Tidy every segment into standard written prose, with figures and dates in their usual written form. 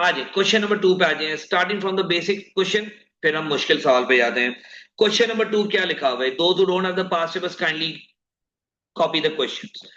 आ जाए question number 2 पे आ जाए, starting from the basic question, फिर हम मुश्किल सवाल पे जाते हैं। क्वेश्चन नंबर 2 क्या लिखा हुआ है? Those who don't have the past papers kindly copy the questions.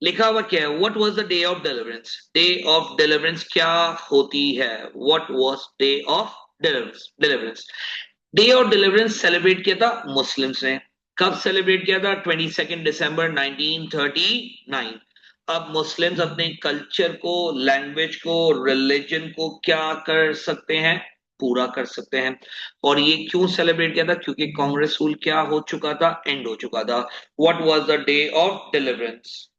लिखा हुआ क्या है? What was the day of deliverance? Day of deliverance क्या होती है? What was day of deliverance? Day of deliverance celebrate किया था मुस्लिम्स ने। कब सेलिब्रेट किया था? 22 दिसंबर 1939। अब मुस्लिम्स अपने कल्चर को, लैंग्वेज को, रिलीजन को क्या कर सकते हैं? पूरा कर सकते हैं। और ये क्यों सेलिब्रेट किया था? क्योंकि कांग्रेस रूल क्या हो चुका था? एंड हो चुका था। What was the day of deliverance?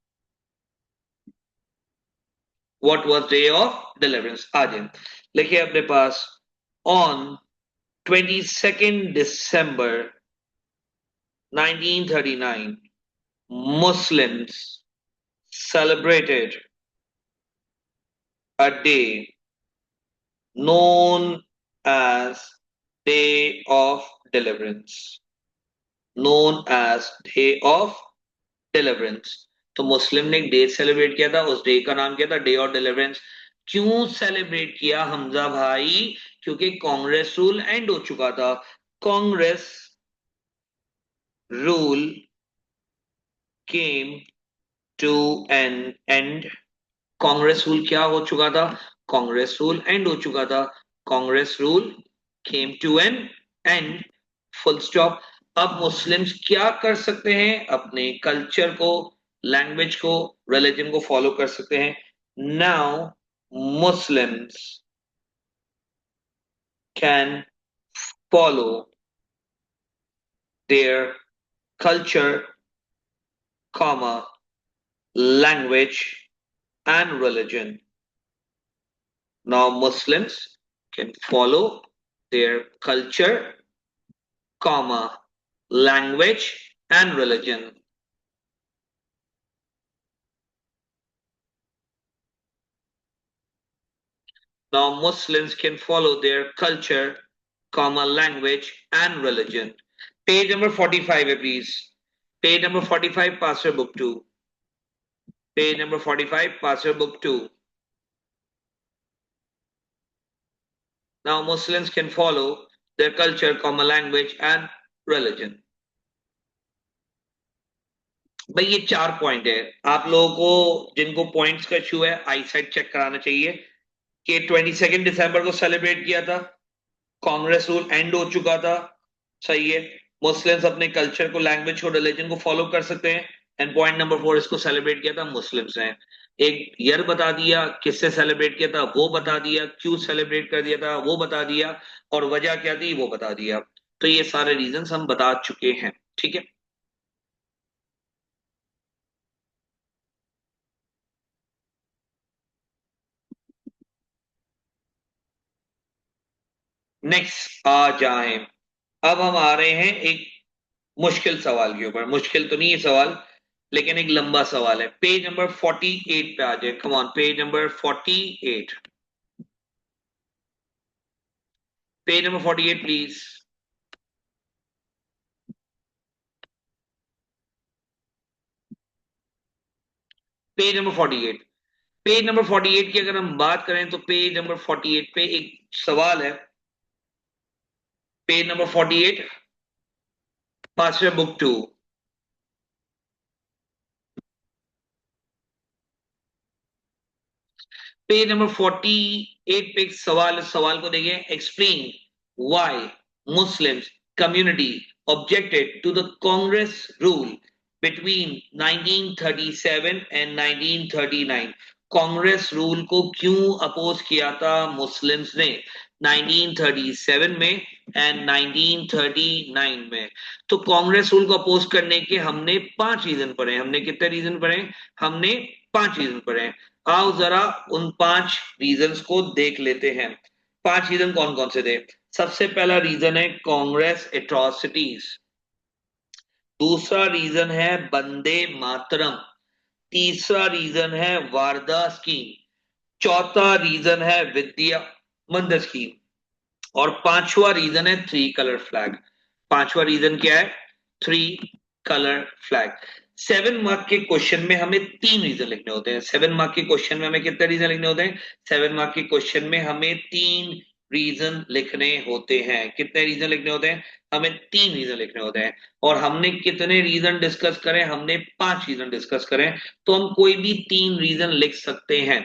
What was day of deliverance? आ जाए, लिखिए अपने पास। On 22 December 1939, Muslims celebrated a day known as Day of Deliverance. Known as Day of Deliverance. तो मुस्लिम ने एक डे सेलिब्रेट किया था, उस डे का नाम क्या था? Day of deliverance. क्यों सेलिब्रेट किया हमजा भाई? क्योंकि कांग्रेस रूल एंड हो चुका था। Congress rule came to an end. Congress rule क्या हो चुका था? कांग्रेस रूल एंड हो चुका था। Congress rule came to an end, full stop. अब मुस्लिम्स क्या कर सकते हैं? अपने कल्चर को, लैंग्वेज को, रिलीजन को फॉलो कर सकते हैं। Now Muslims can follow their culture, comma, language and religion. Now Muslims can follow their culture, comma, language and religion. Now Muslims can follow their culture, comma, language and religion. Page number 45 please. Page number 45, Pastor Book 2. Page number 45, Pastor Book 2. Now Muslims can follow their culture, comma, language and religion. भाई ये 4 point है। आप लोगों को जिनको points का issue है, आई site check कराना चाहिए कि 22 दिसंबर को सेलिब्रेट किया था, कांग्रेस रूल एंड हो चुका था, सही है। मुस्लिम्स अपने कल्चर को, लैंग्वेज को, रिलीजन को फॉलो कर सकते हैं। एंड पॉइंट नंबर 4, इसको सेलिब्रेट किया था मुस्लिम्स ने। एक ईयर बता दिया, किससे सेलिब्रेट किया था वो बता दिया, क्यों सेलिब्रेट कर दिया था वो बता दिया, और वजह क्या थी वो बता दिया। तो ये सारे रीजन हम बता चुके हैं, ठीक है। नेक्स्ट आ जाए। अब हम आ रहे हैं एक मुश्किल सवाल के ऊपर। मुश्किल तो नहीं है सवाल, लेकिन एक लंबा सवाल है। पेज नंबर 48 पे आ जाए। Come on, page number 48। Page number 48 please. Page number 48। Page number 48 की अगर हम बात करें तो पेज नंबर 48 पे एक सवाल है। Page number 48, pathway book 2। Page number 48 पे एक सवाल, सवाल को देखिए। Explain why Muslims community objected to the Congress rule between 1937 and 1939। Congress rule को क्यों अपोज किया था मुस्लिम्स ने 1937 में एंड 1939 में? तो कांग्रेस रूल को अपोज करने के हमने 5 रीजन पढ़े। हमने कितने रीजन पढ़े? हमने 5 रीजन पढ़े। आओ जरा उन 5 रीजंस को देख लेते हैं। 5 रीजन कौन कौन से थे? सबसे पहला रीजन है कांग्रेस एट्रोसिटीज। दूसरा रीजन है बंदे मातरम। तीसरा रीजन है वारदा स्कीम। चौथा रीजन है विद्या मंद स्कीम। और पांचवा रीजन है 3 कलर फ्लैग। पांचवा रीजन क्या है? 3 कलर फ्लैग। 7 मार्क के क्वेश्चन में हमें 3 रीजन लिखने होते हैं। 7 मार्क के क्वेश्चन में हमें कितने रीजन लिखने होते हैं? 7 मार्क के क्वेश्चन में हमें 3 रीजन लिखने होते हैं। कितने रीजन लिखने होते हैं? हमें 3 रीजन लिखने होते हैं। और हमने कितने रीजन डिस्कस करें? हमने 5 रीजन डिस्कस करें। तो हम कोई भी 3 रीजन लिख सकते हैं।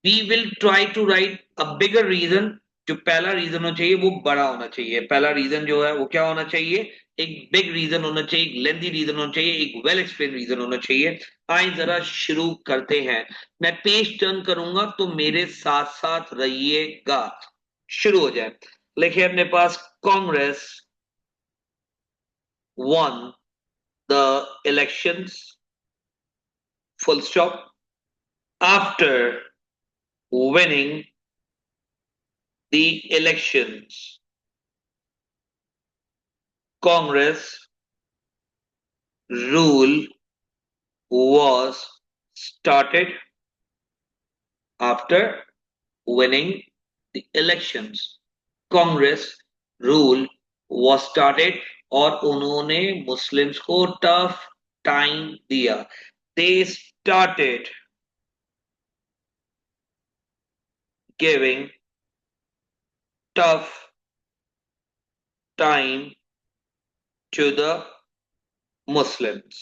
We will try to write a bigger reason. जो पहला रीजन होना चाहिए वो बड़ा होना चाहिए। पहला रीजन जो है वो क्या होना चाहिए? एक बिग रीजन होना चाहिए, एक लेंथी रीजन होना चाहिए, एक वेल एक्सप्लेन रीजन होना चाहिए। आइए जरा शुरू करते हैं। मैं पेज टर्न करूंगा तो मेरे साथ साथ रहिएगा। शुरू हो जाए। लिखिए अपने पास, Congress won the elections, full stop. After winning the elections, Congress rule was started. After winning the elections, Congress rule was started। और उन्होंने मुस्लिम्स को टफ टाइम दिया। They started giving tough time to the Muslims।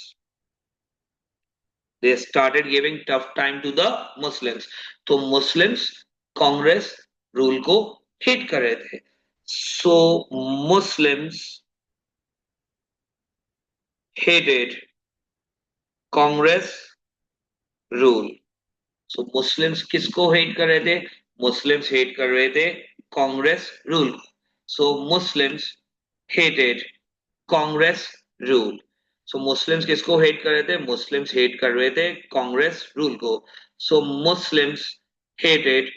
They started giving tough time to the Muslims। तो Muslims Congress rule को hit कर रहे थे। So Muslims hated Congress rule। सो Muslims किसको हेट कर रहे थे? मुस्लिम्स हेट कर रहे थे कांग्रेस रूल को। So Muslims hated Congress rule. So Muslims किसको हेट कर रहे थे? मुस्लिम्स हेट कर रहे थे कांग्रेस रूल को। So Muslims hated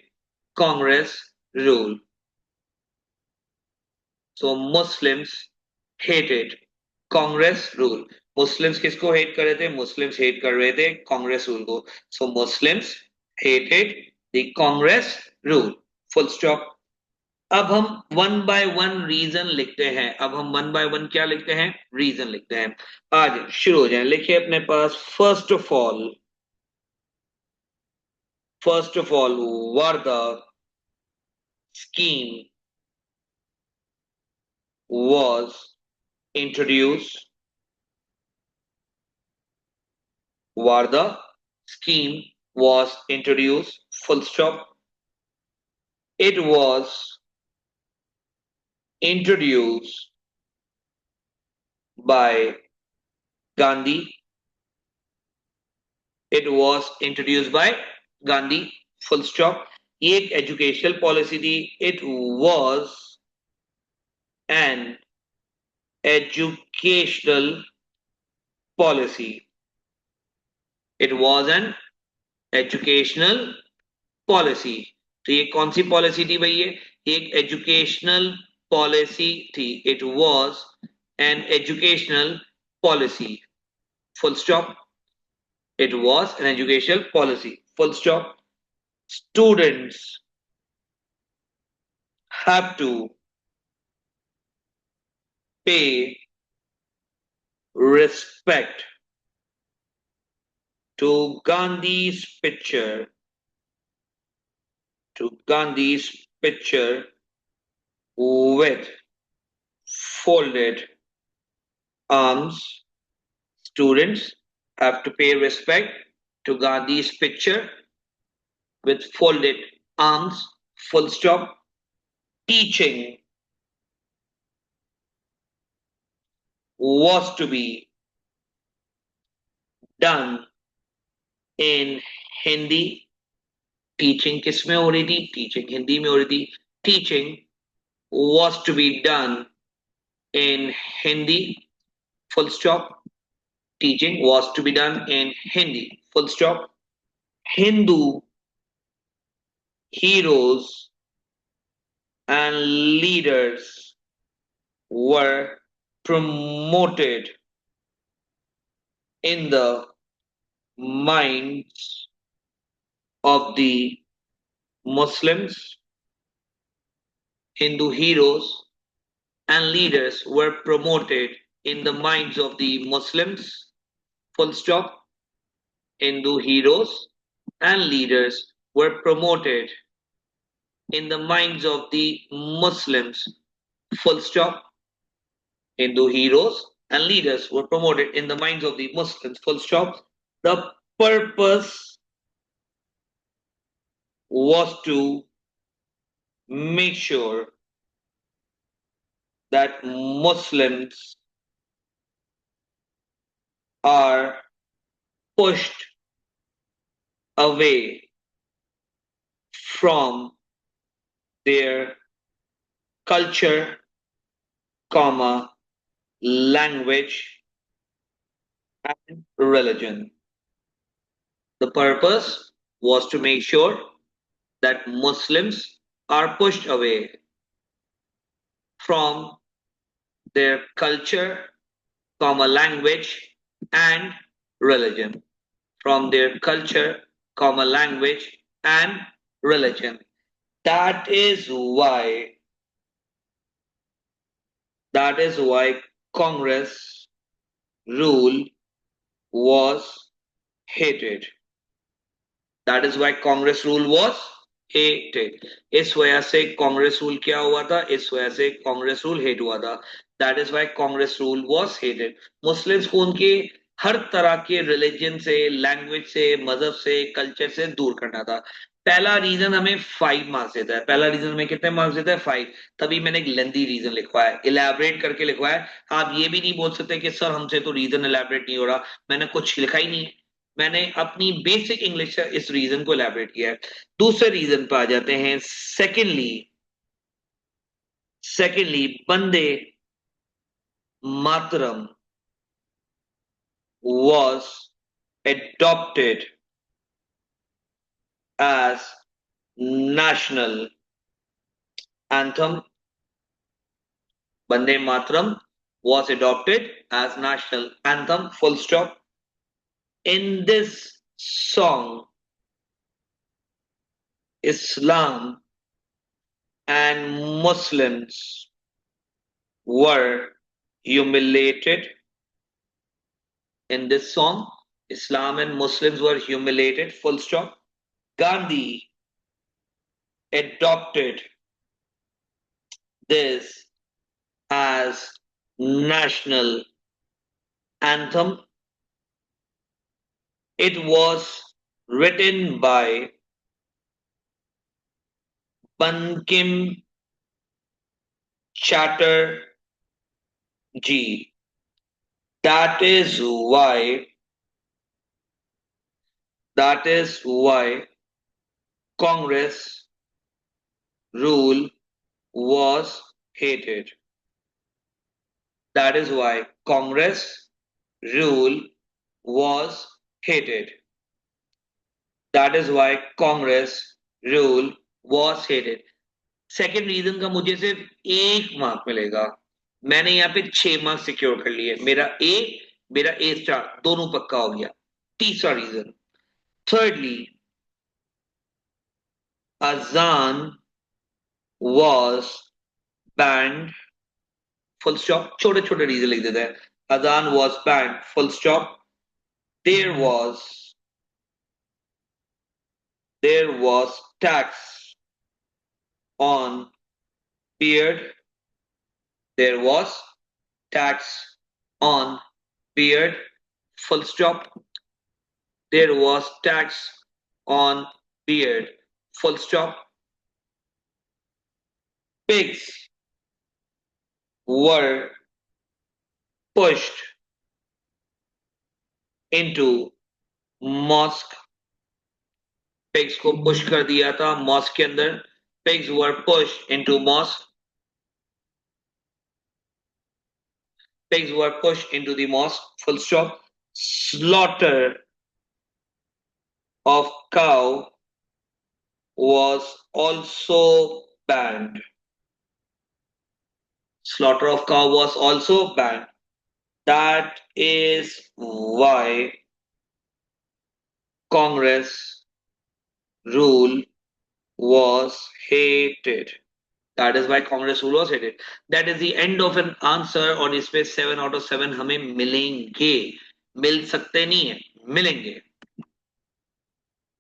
Congress rule. So Muslims hated Congress rule. Muslims किसको हेट कर रहे थे? मुस्लिम्स हेट कर रहे थे कांग्रेस रूल को। So Muslims hated the Congress rule, full stop. अब हम वन बाय वन रीजन लिखते हैं। अब हम वन बाय वन क्या लिखते हैं? रीजन लिखते हैं। आज शुरू हो जाए। लिखिए अपने पास, first of all Wardha scheme was introduced। Warda scheme was introduced, full stop। It was introduced by Gandhi। It was introduced by Gandhi, full stop। ये एक एजुकेशनल पॉलिसी थी। It was an educational policy। It was an educational policy. तो ये कौन सी policy थी भाई? ये एक एजुकेशनल पॉलिसी थी। It was an educational policy, full stop. It was an educational policy, full stop. Students have to pay respect to Gandhi's picture with folded arms। Students have to pay respect to Gandhi's picture with folded arms, full stop। Teaching was to be done in Hindi। Teaching किस में हो रही थी? Teaching Hindi में हो रही थी। Teaching was to be done in Hindi, full stop। Teaching was to be done in Hindi, full stop। Hindu heroes and leaders were promoted in the minds of the Muslims। Hindu heroes and leaders were promoted in the minds of the Muslims, full stop. Hindu heroes and leaders were promoted in the minds of the Muslims, full stop. Hindu heroes and leaders were promoted in the minds of the Muslims, full stop. The purpose was to make sure that Muslims are pushed away from their culture, comma, language, and religion. The purpose was to make sure that Muslims are pushed away from their culture, comma, language, and religion. From their culture, comma, language, and religion. That is why that is why Congress rule was hated. That is why Congress rule was hated. इस वजह से Congress rule क्या हुआ था, इस वजह से Congress rule hate हुआ था. That is why Congress rule was hated. Muslims को उनके हर तरह के रिलीजन से, लैंग्वेज से, मजहब से, कल्चर से दूर करना था. पहला रीजन हमें 5 मार्क्स देता है. पहला रीजन हमें कितने मार्क्स देता है? 5. तभी मैंने एक लेंदी रीजन लिखवाया है, इलेबरेट करके लिखवाया है. आप ये भी नहीं बोल सकते कि सर हमसे तो रीजन इलेबरेट नहीं हो रहा. मैंने कुछ लिखा ही नहीं है. मैंने अपनी बेसिक इंग्लिश से इस रीजन को इलेबरेट किया है. दूसरे रीजन पर आ जाते हैं. सेकेंडली बंदे मातरम was adopted as national anthem. Bande Mataram was adopted as national anthem, full stop. In this song, Islam and Muslims were humiliated. In this song, Islam and Muslims were humiliated, full stop. Gandhi adopted this as national anthem. It was written by Bankim Chatterjee. That is why Congress rule was hated. That is why Congress rule was hated. That is why Congress rule was hated. Second reason का मुझे सिर्फ 1 mark मिलेगा. मैंने यहाँ पे 6 mark secure कर लिए. मेरा ए स्टार दोनों पक्का हो गया. तीसरा reason, thirdly, azan was banned, full stop. छोटे छोटे रीजन लिख देते हैं. Azan was banned, full stop. There was tax on beard. There was tax on beard, full stop. There was tax on beard, full stop. Pigs were pushed into mosque. Pigs को push कर दिया था mosque के अंदर. Pigs were pushed into mosque. Pigs were pushed into the mosque, full stop. Slaughter of cow was also banned. Slaughter of cow was also banned. That is why Congress rule was hated. That is why Congress rule was hated. That is the end of an answer. और इसमें 7 out of 7 हमें मिलेंगे. मिल सकते नहीं है, मिलेंगे।